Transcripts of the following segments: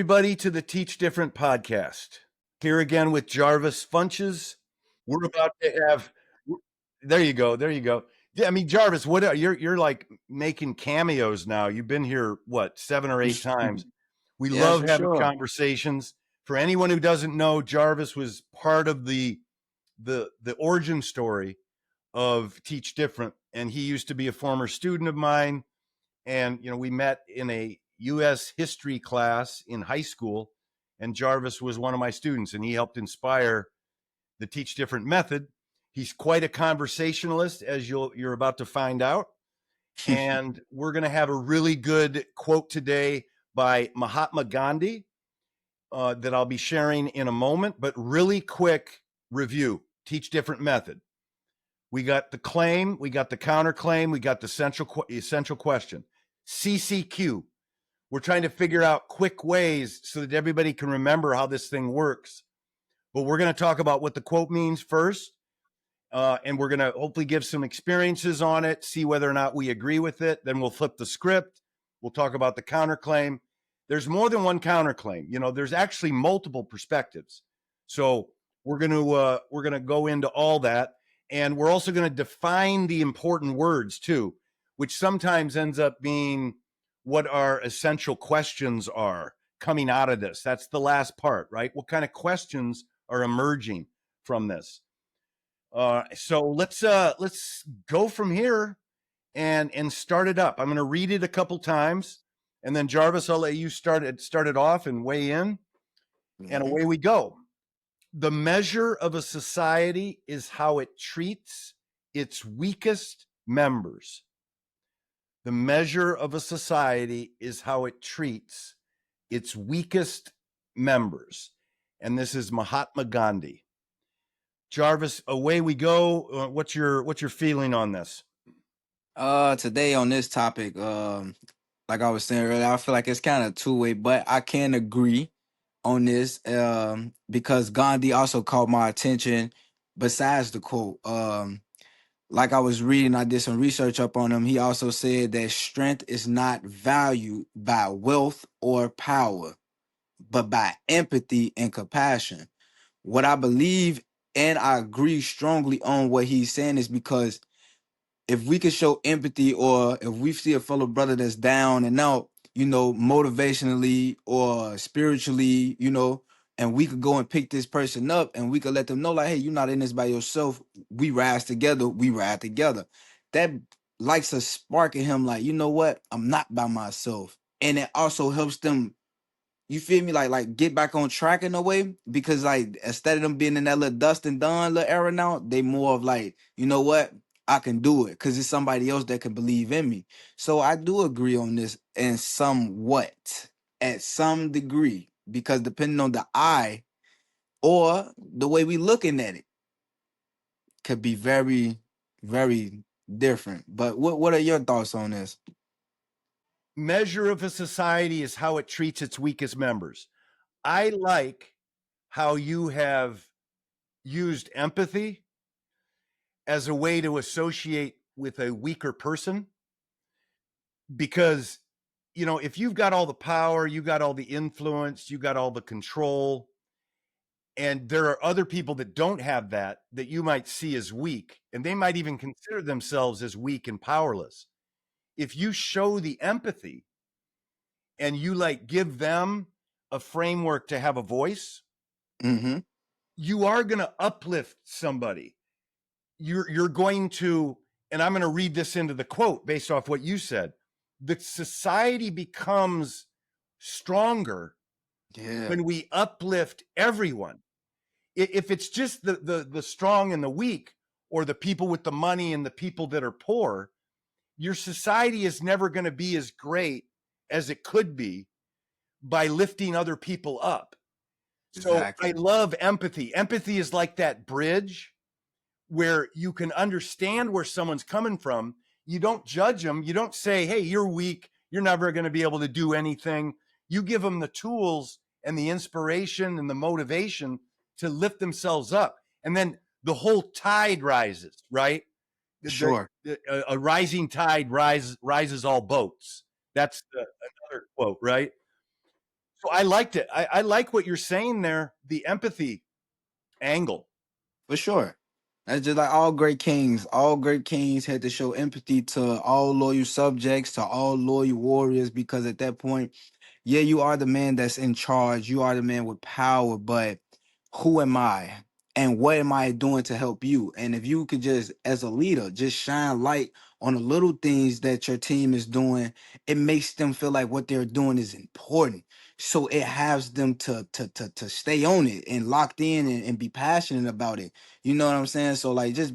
Everybody to the Teach Different podcast. Here again with Jarvis Funches. We're about to have. There you go. There you go. Yeah, I mean, Jarvis, what you're like making cameos now. You've been here what 7 or 8 times. We Yes, love for having sure. conversations. For anyone who doesn't know, Jarvis was part of the origin story of Teach Different, and he used to be a former student of mine. And we met in a U.S. history class in high school, and Jarvis was one of my students, and he helped inspire the Teach Different method. He's quite a conversationalist, as you're about to find out. And we're going to have a really good quote today by Mahatma Gandhi that I'll be sharing in a moment. But really quick review: Teach Different method. We got the claim, we got the counterclaim, we got the essential question. CCQ. We're trying to figure out quick ways so that everybody can remember how this thing works. But we're going to talk about what the quote means first. And we're going to hopefully give some experiences on it, see whether or not we agree with it. Then we'll flip the script. We'll talk about the counterclaim. There's more than one counterclaim. There's actually multiple perspectives. So we're going to go into all that. And we're also going to define the important words too, which sometimes ends up being what our essential questions are coming out of this. That's the last part, right? What kind of questions are emerging from this? So let's go from here and start it up. I'm going to read it a couple times, and then Jarvis, I'll let you start it off and weigh in, and away we go. The measure of a society is how it treats its weakest members. The measure of a society is how it treats its weakest members. And this is Mahatma Gandhi. Jarvis, away we go. What's your feeling on this? Today on this topic, like I was saying earlier, I feel like it's kind of two-way, but I can agree on this, because Gandhi also caught my attention besides the quote. Like I was reading, I did some research up on him. He also said that strength is not valued by wealth or power, but by empathy and compassion. What I believe and I agree strongly on what he's saying is because if we could show empathy, or if we see a fellow brother that's down and out, motivationally or spiritually, and we could go and pick this person up and we could let them know, like, hey, you're not in this by yourself. We rise together, we ride together. That likes a spark in him, like, you know what? I'm not by myself. And it also helps them, you feel me, like get back on track in a way, because like instead of them being in that little dust and done little era now, they more of like, you know what, I can do it because it's somebody else that can believe in me. So I do agree on this in somewhat, at some degree, because depending on the eye or the way we looking at it could be very, very different. But what are your thoughts on this? Measure of a society is how it treats its weakest members. I like how you have used empathy as a way to associate with a weaker person, because if you've got all the power, you got all the influence, you got all the control, and there are other people that don't have that you might see as weak, and they might even consider themselves as weak and powerless. If you show the empathy and you like give them a framework to have a voice, you are going to uplift somebody. You're going to, and I'm going to read this into the quote based off what you said. The society becomes stronger when we uplift everyone. If it's just the strong and the weak, or the people with the money and the people that are poor, your society is never going to be as great as it could be by lifting other people up. Exactly. So I love empathy. Empathy is like that bridge where you can understand where someone's coming from. You don't judge them. You don't say, hey, you're weak, you're never going to be able to do anything. You give them the tools and the inspiration and the motivation to lift themselves up. And then the whole tide rises, right? Sure. A rising tide rises all boats. That's another quote, right? So I liked it. I like what you're saying there, the empathy angle. For sure. That's just like all great kings. All great kings had to show empathy to all loyal subjects, to all loyal warriors, because at that point, yeah, you are the man that's in charge. You are the man with power, but who am I? And what am I doing to help you? And if you could just, as a leader, just shine light on the little things that your team is doing, it makes them feel like what they're doing is important. So it has them to stay on it and locked in and be passionate about it. You know what I'm saying? So like just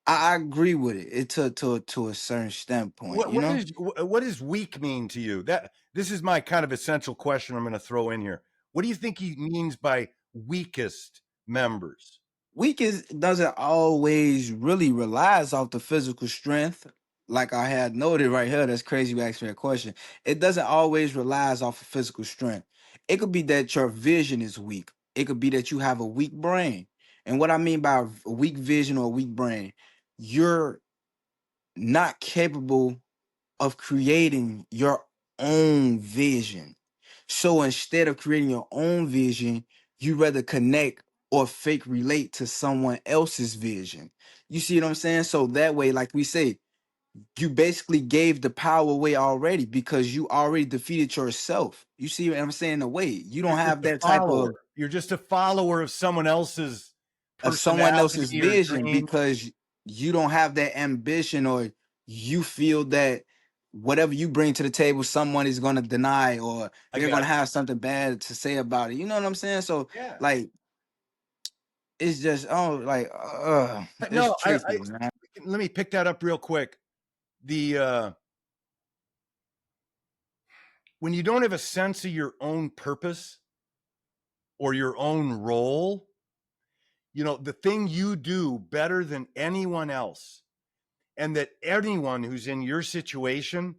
I agree with it. It to a certain standpoint, What you what know? is what does weak mean to you? That this is my kind of essential question I'm going to throw in here. What do you think he means by weakest members? Weak is doesn't always really relies off the physical strength. Like I had noted right here, that's crazy you asked me a question. It doesn't always relies off of physical strength. It could be that your vision is weak. It could be that you have a weak brain. And what I mean by a weak vision or a weak brain, you're not capable of creating your own vision. So instead of creating your own vision, you rather connect or fake relate to someone else's vision. You see what I'm saying? So that way, like we say, you basically gave the power away already because you already defeated yourself. You see what I'm saying? In a way, you don't You're just have a that type follower. You're just a follower of someone else's of someone else's personality or vision dream. because you don't have that ambition, or you feel that whatever you bring to the table someone is going to deny, or I they're got going to you. have something bad to say about it. You know what I'm saying? So Yeah. like it's just it's No, tricky, man. let me pick that up real quick. The when you don't have a sense of your own purpose or your own role, you know, the thing you do better than anyone else, and that anyone who's in your situation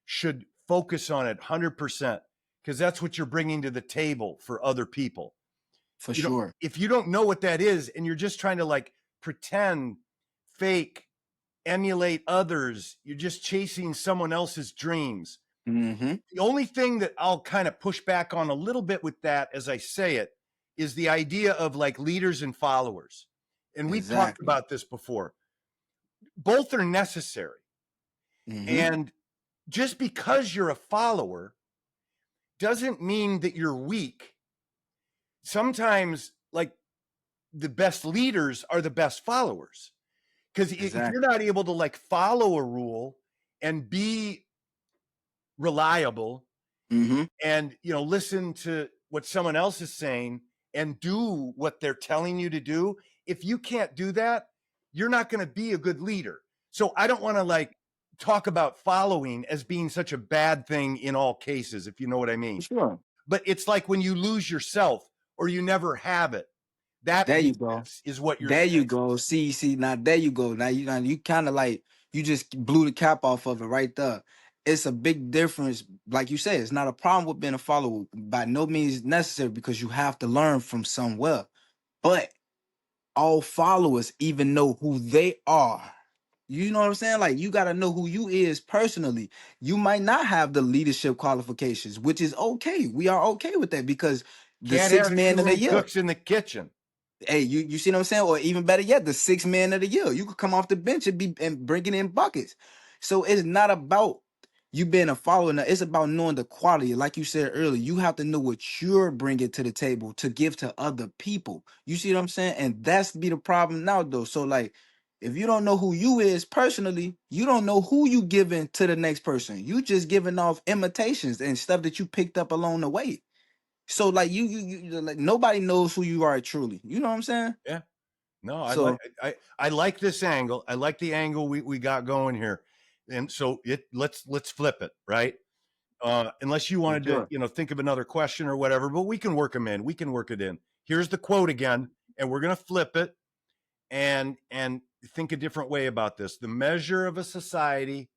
should focus on it 100%, because that's what you're bringing to the table for other people. For You know, sure. if you don't know what that is and you're just trying to like pretend, fake, emulate others, you're just chasing someone else's dreams. Mm-hmm. The only thing that I'll kind of push back on a little bit with that as I say it is the idea of like leaders and followers. And we've talked Exactly. about this before. Both are necessary. Mm-hmm. And just because you're a follower doesn't mean that you're weak. Sometimes, like, the best leaders are the best followers. Because if you're Exactly. not able to like follow a rule and be reliable Mm-hmm. and listen to what someone else is saying and do what they're telling you to do, if you can't do that, you're not going to be a good leader. So I don't want to like talk about following as being such a bad thing in all cases, if you know what I For mean. sure. But it's like when you lose yourself or you never have it, that There you go. weakness is what you're There saying. you go. See, now there you go. Now you kind of like you just blew the cap off of it right there. It's a big difference. Like you said, it's not a problem with being a follower. By no means necessary because you have to learn from somewhere. But all followers even know who they are. You know what I'm saying? Like you gotta know who you is personally. You might not have the leadership qualifications, which is okay. We are okay with that because the Can't six have man two of the who year. cooks in the kitchen. Hey, you see what I'm saying? Or even better yet, the six man of the year. You could come off the bench and be and bringing in buckets. So it's not about you being a follower. Now, it's about knowing the quality. Like you said earlier, you have to know what you're bringing to the table to give to other people. You see what I'm saying? And that's be the problem now, though. So like, if you don't know who you is personally, you don't know who you giving to the next person. You just giving off imitations and stuff that you picked up along the way. So like you like nobody knows who you are truly. You know what I'm saying? Yeah. No, So I like this angle. I like the angle we got going here. And so let's flip it, right? Unless you for wanted to, sure. think of another question or whatever, but we can work them in. We can work it in. Here's the quote again, and we're gonna flip it and think a different way about this. The measure of a society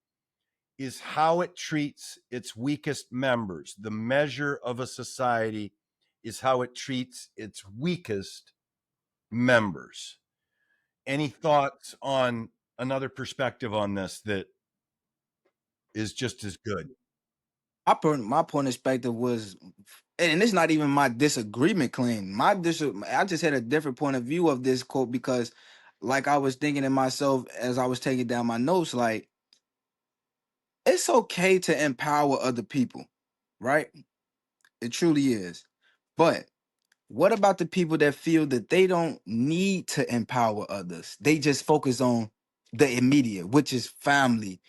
is how it treats its weakest members. The measure of a society is how it treats its weakest members. Any thoughts on another perspective on this that is just as good? My point of perspective was and it's not even my disagreement claim. I just had a different point of view of this quote because, like, I was thinking to myself as I was taking down my notes, like, it's okay to empower other people, right? It truly is. But what about the people that feel that they don't need to empower others? They just focus on the immediate, which is family,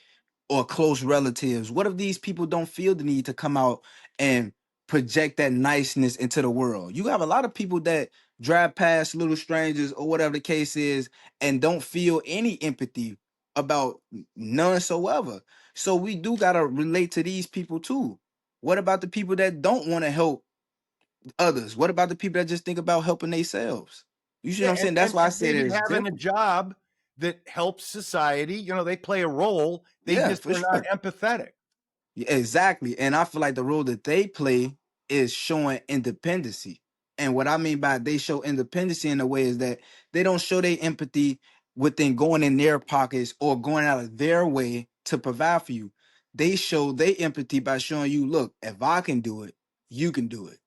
or close relatives. What if these people don't feel the need to come out and project that niceness into the world? You have a lot of people that drive past little strangers or whatever the case is and don't feel any empathy about none soever. So we do got to relate to these people too. What about the people that don't want to help others? What about the people that just think about helping themselves? You see what Yeah, I'm saying? That's why I and said maybe it's having a different. job that helps society, they play a role. They Yeah, just for are not sure. empathetic. Yeah, exactly. And I feel like the role that they play is showing independency. And what I mean by they show independency in a way is that they don't show their empathy within going in their pockets or going out of their way to provide for you. They show their empathy by showing you, look, if I can do it, you can do it.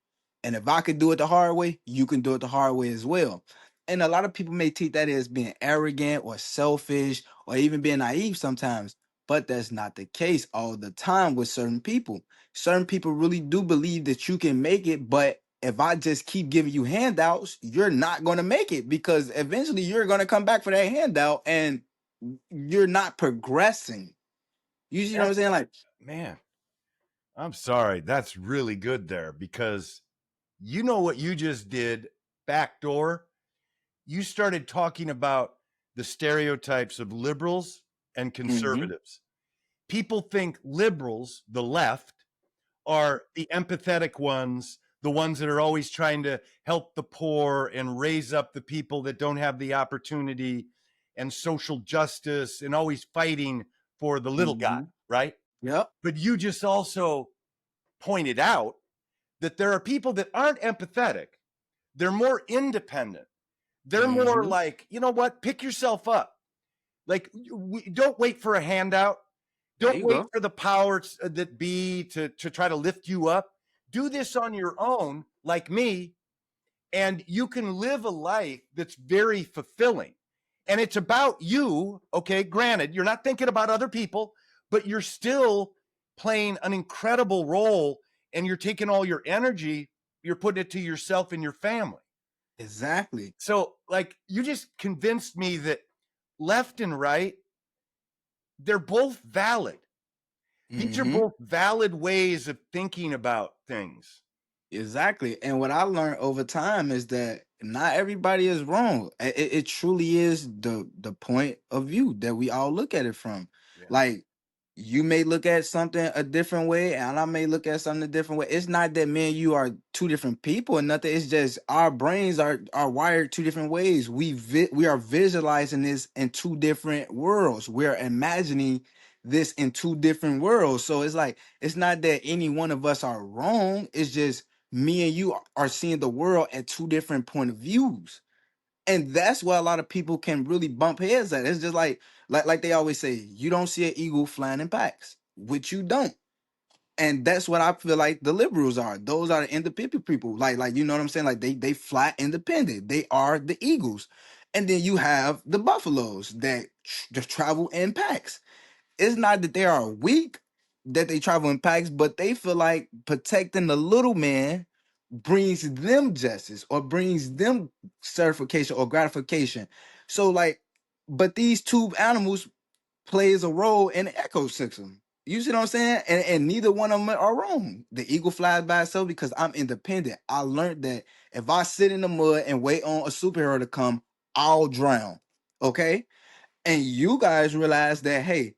And if I can do it the hard way, you can do it the hard way as well. And a lot of people may take that as being arrogant or selfish or even being naive sometimes. But that's not the case all the time with certain people. Certain people really do believe that you can make it, but if I just keep giving you handouts, you're not going to make it because eventually you're going to come back for that handout and you're not progressing. You see what That, I'm saying? Like, man, I'm sorry. That's really good there because you know what you just did backdoor? You started talking about the stereotypes of liberals and mm-hmm, conservatives. People think liberals, the left, are the empathetic ones, the ones that are always trying to help the poor and raise up the people that don't have the opportunity and social justice and always fighting for the little guy, mm-hmm. right? Yep, But you just also pointed out that there are people that aren't empathetic. They're more independent. They're more mm-hmm. like, you know what? Pick yourself up. Like, don't wait for a handout. There Don't you wait go. for the powers that be to try to lift you up. Do this on your own, like me, and you can live a life that's very fulfilling. And it's about you. Okay, granted, you're not thinking about other people, but you're still playing an incredible role and you're taking all your energy, you're putting it to yourself and your family. Exactly. So, like, you just convinced me that left and right, they're both valid. These are Mm-hmm. both valid ways of thinking about things. Exactly. And what I learned over time is that not everybody is wrong. It truly is the point of view that we all look at it from. Yeah. Like you may look at something a different way and I may look at something a different way. It's not that me and you are two different people or nothing. It's just our brains are wired two different ways. We are visualizing this in two different worlds. We're imagining this in two different worlds. So it's like it's not that any one of us are wrong. It's just me and you are seeing the world at two different point of views, and that's why a lot of people can really bump heads at. It's just like they always say, you don't see an eagle flying in packs, which you don't. And that's what I feel like the liberals are. Those are the independent people. Like you know what I'm saying? Like they fly independent. They are the eagles. And then you have the buffaloes that just travel in packs. It's not that they are weak, that they travel in packs, but they feel like protecting the little man brings them justice or brings them certification or gratification. So like, but these two animals plays a role in the ecosystem. You see what I'm saying? And neither one of them are wrong. The eagle flies by itself because I'm independent. I learned that if I sit in the mud and wait on a superhero to come, I'll drown. Okay? And you guys realize that, hey,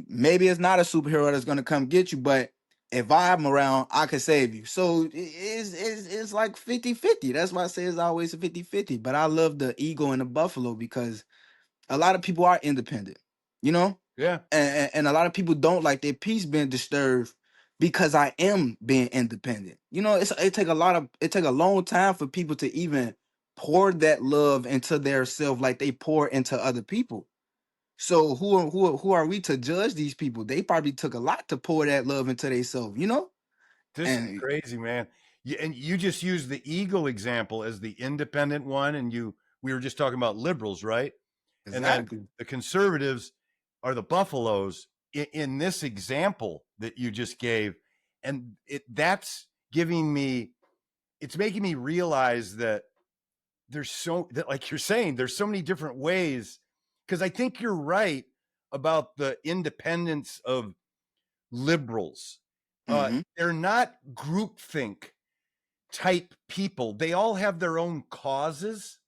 maybe it's not a superhero that's going to come get you, but if I'm around, I can save you. So it's like 50-50. That's why I say it's always a 50-50. But I love the eagle and the buffalo because a lot of people are independent, you know? Yeah. And a lot of people don't like their peace being disturbed because I am being independent. You know, it take a long time for people to even pour that love into their self like they pour into other people. So who are we to judge these people? They probably took a lot to pour that love into themselves, you know? This is And crazy, man. And you just use the eagle example as the independent one, and we were just talking about liberals, right? And then Exactly. the conservatives are the buffaloes in this example that you just gave, and that's giving me, it's making me realize that like you're saying, there's so many different ways, because I think you're right about the independence of liberals. Mm-hmm. They're not groupthink type people. They all have their own causes.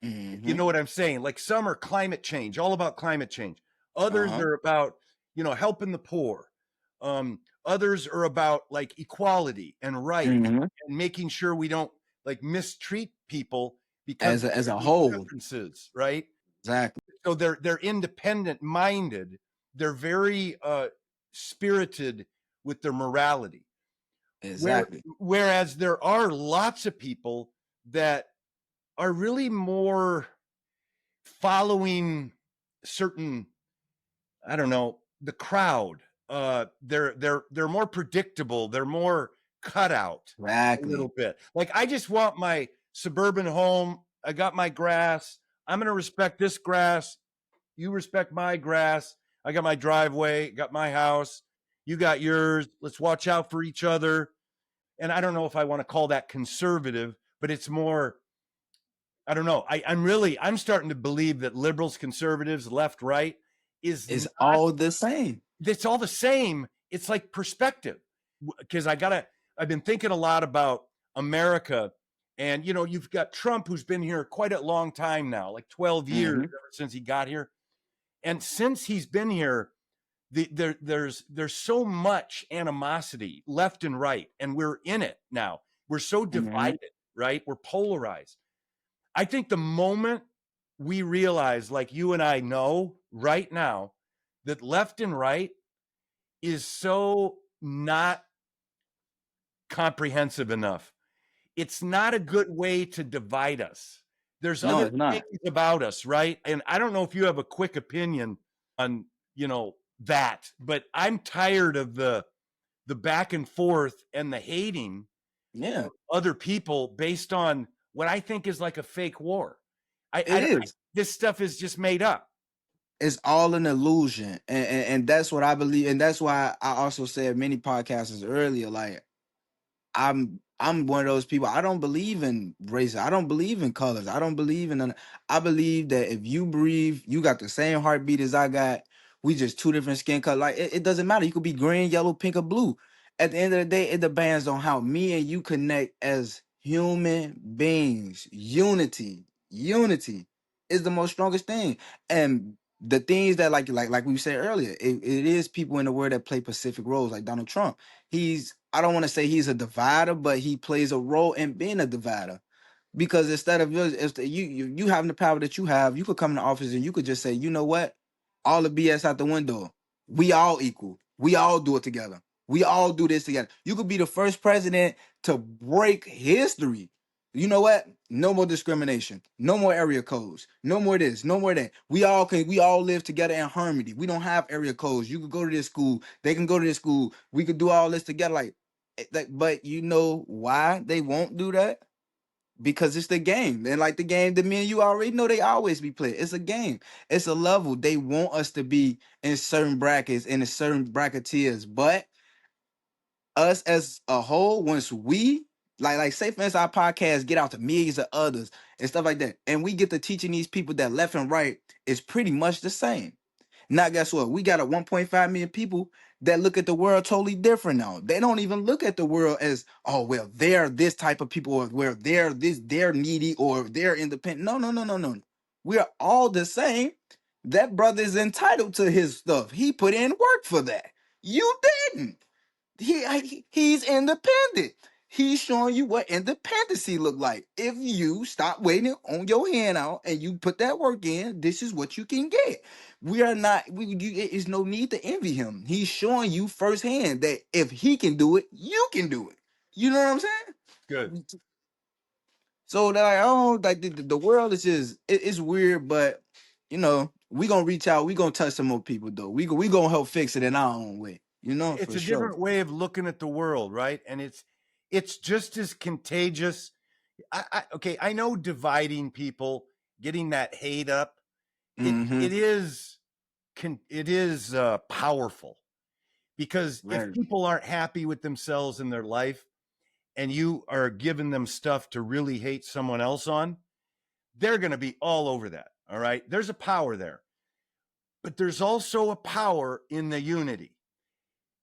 You Mm-hmm. know what I'm saying? Like some are climate change, all about climate change. Others Uh-huh. are about, helping the poor. Others are about like equality and rights Mm-hmm. and making sure we don't like mistreat people because of As a these whole. differences, right? Exactly. So they're independent minded. They're very spirited with their morality. Exactly. Whereas there are lots of people that are really more following certain, I don't know, the crowd. They're more predictable. They're more cut out a Exactly. little bit. Like I just want my suburban home. I got my grass. I'm going to respect this grass. You respect my grass. I got my driveway, got my house. You got yours. Let's watch out for each other. And I don't know if I want to call that conservative, but it's more, I don't know. I'm starting to believe that liberals, conservatives, left, right is It's not, all the same. it's all the same. It's like perspective. Because I've been thinking a lot about America. And, you've got Trump, who's been here quite a long time now, like 12 years Mm-hmm. ever since he got here. And since he's been here, there's so much animosity left and right. And we're in it now. We're so Mm-hmm. divided, right? We're polarized. I think the moment we realize, like you and I know right now, that left and right is so not comprehensive enough. It's not a good way to divide us. There's No, other it's not. things about us, right? And I don't know if you have a quick opinion on, that, but I'm tired of the back and forth and the hating Yeah, other people based on what I think is like a fake war. it is. This stuff is just made up. It's all an illusion. And that's what I believe. And that's why I also said many podcasts earlier, like I'm one of those people. I don't believe in race. I don't believe in colors. I don't believe in none. I believe that if you breathe, you got the same heartbeat as I got. We just two different skin colors. Like it doesn't matter. You could be green, yellow, pink, or blue. At the end of the day, it depends on how me and you connect as human beings. Unity is the most strongest thing. And the things that like we said earlier, it is people in the world that play Pacific roles, like Donald Trump. I don't want to say he's a divider, but he plays a role in being a divider. Because instead of you having the power that you have, you could come in the office and you could just say, you know what, all the BS out the window. We all equal. We all do it together. We all do this together. You could be the first president to break history. You know what? No more discrimination. No more area codes. No more this. No more that. We all live together in harmony. We don't have area codes. You could go to this school. They can go to this school. We could do all this together. But you know why they won't do that? Because it's the game. And like the game that me and you already know they always be playing. It's a game. It's a level. They want us to be in certain brackets and in certain bracketiers. But us as a whole, once we like say for instance our podcast get out to millions of others and stuff like that, and we get to teaching these people that left and right is pretty much the same. Now, guess what? We got a 1.5 million people that look at the world totally different now. They don't even look at the world as, oh, well, they're this type of people, or where they're needy, or they're independent. No, no, no, no, no. We are all the same. That brother is entitled to his stuff. He put in work for that. You didn't. He's independent. He's showing you what independency look like. If you stop waiting on your hand out and you put that work in, this is what you can get. We are not. It is no need to envy him. He's showing you firsthand that if he can do it, you can do it. You know what I'm Good. saying? So that I don't like the world is just it's weird, but we gonna reach out. We gonna touch some more people though. We gonna help fix it in our own way. It's For a sure. different way of looking at the world, right? And it's just as contagious. Okay, I know dividing people, getting that hate up, it Mm-hmm. it is powerful, because if Right. people aren't happy with themselves in their life, and you are giving them stuff to really hate someone else on, they're going to be all over that. All right, there's a power there, but there's also a power in the unity.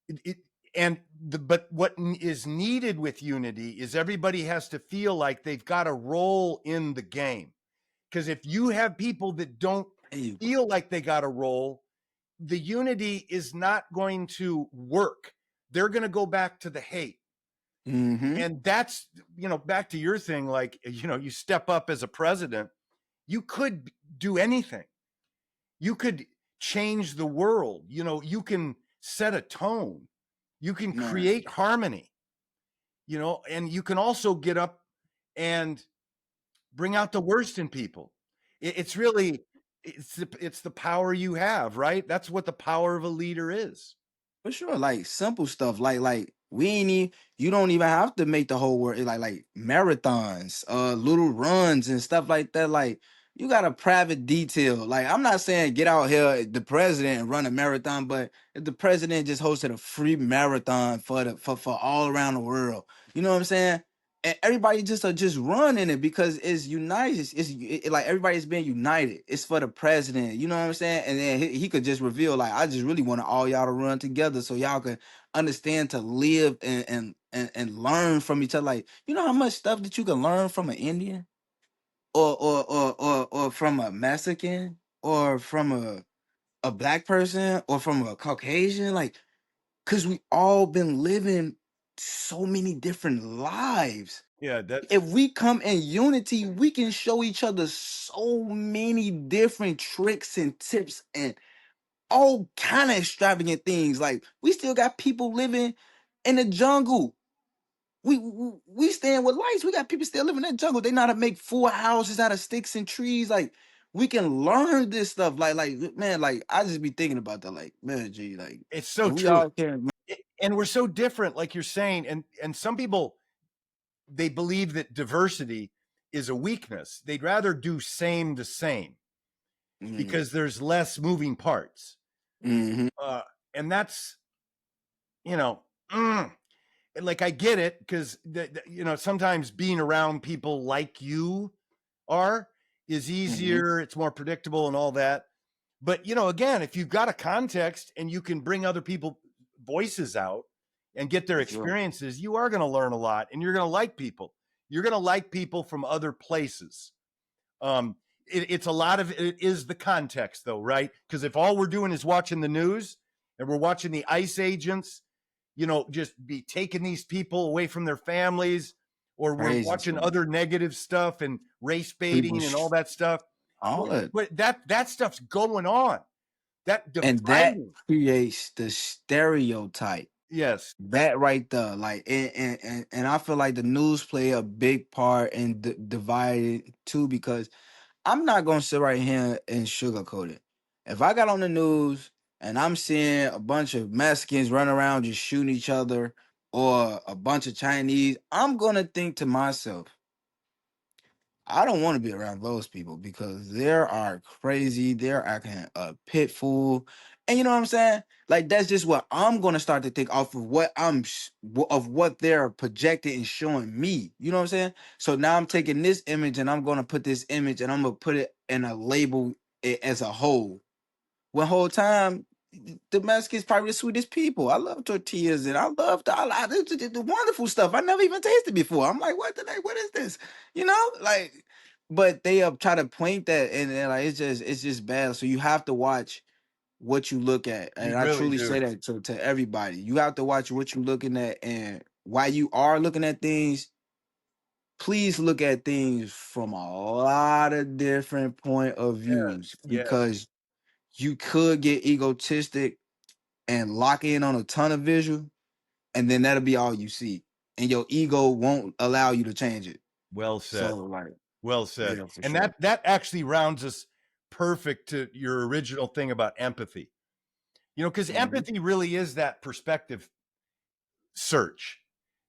It, and but what is needed with unity is everybody has to feel like they've got a role in the game. Because if you have people that don't There you go. feel like they got a role, the unity is not going to work. They're going to go back to the hate. Mm-hmm. And that's, back to your thing, like, you step up as a president, you could do anything. You could change the world. You can set a tone. You can Man, create harmony, and you can also get up and bring out the worst in people. It's really, it's the power you have, right? That's what the power of a leader is. for sure. Like simple stuff. Like we ain't even you don't even have to make the whole world like marathons, little runs and stuff like that. Like you got a private detail. Like I'm not saying get out here the president and run a marathon, but if the president just hosted a free marathon for all around the world, you know what I'm saying? And everybody just run in it because it's united. Like everybody's being united. It's for the president. You know what I'm saying? And then he could just reveal like I just really want all y'all to run together so y'all can understand to live and learn from each other. Like you know how much stuff that you can learn from an Indian or from a Mexican or from a black person or from a Caucasian. Like because we all been living so many different lives. Yeah, that's If we come in unity, we can show each other so many different tricks and tips and all kind of extravagant things. Like we still got people living in the jungle. We stand with lights. We got people still living in the jungle. They know how to make full houses out of sticks and trees. Like we can learn this stuff. Like man, like I just be thinking about that. Like man, gee, like it's so if we true. all can. And we're so different, like you're saying, and some people, they believe that diversity is a weakness. They'd rather do same to same Mm, because there's less moving parts. mm-hmm, uh and that's, you know mm, like, I get it, because sometimes being around people like you are is mm-hmm, easier, it's more predictable and all that. But again, if you've got a context and you can bring other people voices out and get their for sure. experiences, you are going to learn a lot, and you're going to like people. You're going to like people from other places. It's a lot of it is the context, though, right? Because if all we're doing is watching the news and we're watching the ICE agents, just be taking these people away from their families, or we're Crazy watching stuff. other negative stuff and race People, baiting and all that stuff. all that. But that stuff's going on. That And that dividing, creates the stereotype. yes, That right there, like, and I feel like the news play a big part in dividing too, because I'm not gonna sit right here and sugarcoat it. If I got on the news and I'm seeing a bunch of Mexicans run around just shooting each other, or a bunch of Chinese, I'm gonna think to myself, I don't want to be around those people because they are crazy. They're acting a pitfall. And you know what I'm saying? Like that's just what I'm gonna start to think off of what of what they're projecting and showing me. You know what I'm saying? So now I'm taking this image and I'm gonna put this image and I'm gonna put it in a label as a whole. When whole time the Mexicans probably the sweetest people. I love tortillas and I love the wonderful stuff I never even tasted before. I'm like, what is this? You know, like, but they try to point that and like it's just bad. So you have to watch what you look at, you and I really truly do. say that to everybody. You have to watch what you're looking at, and while you are looking at things, please look at things from a lot of different point of views Yes, yes. because you could get egotistic and lock in on a ton of visual, and then that'll be all you see. And your ego won't allow you to change it. Well said. So like, Well said. yeah, for And sure. that actually rounds us perfect to your original thing about empathy. Because Hmm. empathy really is that perspective search.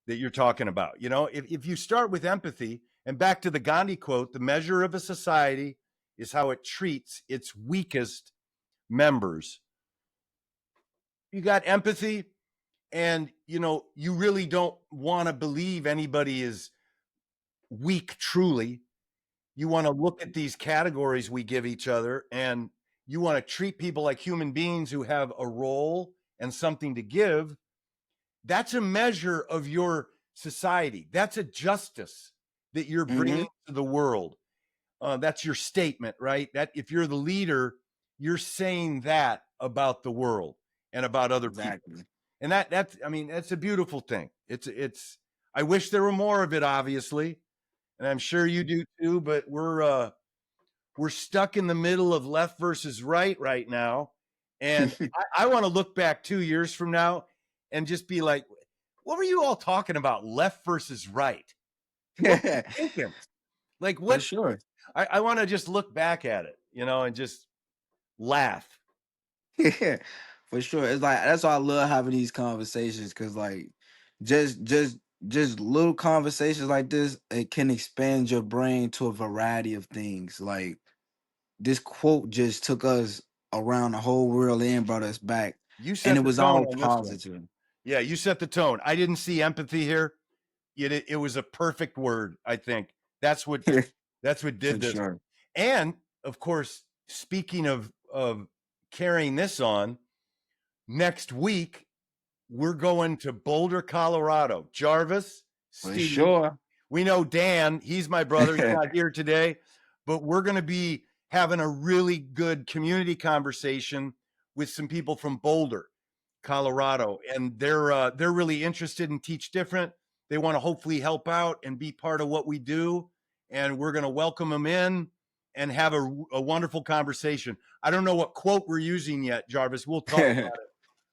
that you're talking about. You know, if you start with empathy, and back to the Gandhi quote, the measure of a society is how it treats its weakest members. You got empathy, and you know, you really don't want to believe anybody is weak truly. You want to look at these categories we give each other, and you want to treat people like human beings who have a role and something to give. That's a measure of your society. That's a justice that you're Mm-hmm. bringing to the world. That's your statement, right? That if you're the leader, you're saying that about the world and about other people. Exactly. And that's, I mean, that's a beautiful thing. It's I wish there were more of it, obviously, and I'm sure you do too, but we're stuck in the middle of left versus right now. And I want to look back 2 years from now and just be like, what were you all talking about? Left versus right. What were you thinking? Like For what sure. I want to just look back at it, you know, and just laugh. Yeah, for sure. It's like that's why I love having these conversations because like just just just little conversations like this, it can expand your brain to a variety of things. Like this quote just took us around the whole world and brought us back. You And set it the was tone all on this one. positive. Yeah, you set the tone. I didn't see empathy here. It was a perfect word, I think. That's what For did this. sure. And of course, speaking of carrying this on, next week we're going to Boulder, Colorado. Jarvis, For Steve, sure. we know Dan, he's my brother, he's not here today, but we're going to be having a really good community conversation with some people from Boulder, Colorado, and they're really interested in Teach Different. They want to hopefully help out and be part of what we do, and we're going to welcome them in and have a wonderful conversation. I don't know what quote we're using yet, Jarvis. We'll talk about it.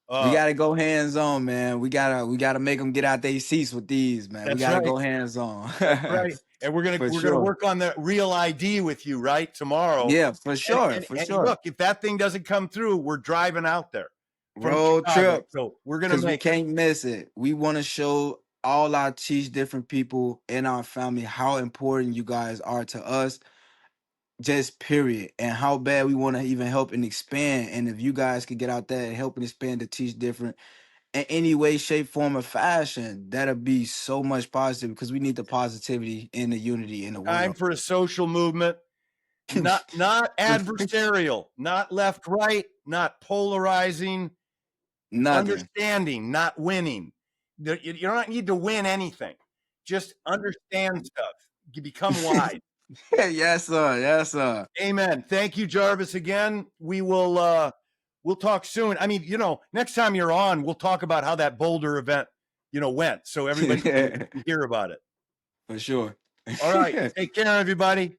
We gotta go hands on, man. We gotta make them get out their seats with these, man. We That's gotta right. go hands on. That's right. And we're gonna For we're gonna sure. work on the real ID with you, right, tomorrow. Yeah, for And sure. and, For and sure. look, if that thing doesn't come through, we're driving out there from Road Chicago. trip. So we're gonna Because we make can't miss it. We want to show all our Teach Different people in our family how important you guys are to us, just period. And how bad we want to even help and expand. And if you guys could get out there and help and expand to Teach Different in any way, shape, form, or fashion, that'll be so much positive because we need the positivity and the unity in the time world. for a social movement, not adversarial, not left right, not polarizing, Nothing. understanding, not winning. You don't need to win anything. Just understand stuff. You become wise. Yes, sir. Yes, sir. Amen. Thank you, Jarvis. Again, we'll talk soon. I mean, you know, next time you're on, we'll talk about how that Boulder event, you know, went, so everybody can hear about it. For sure. All right. Take care, everybody.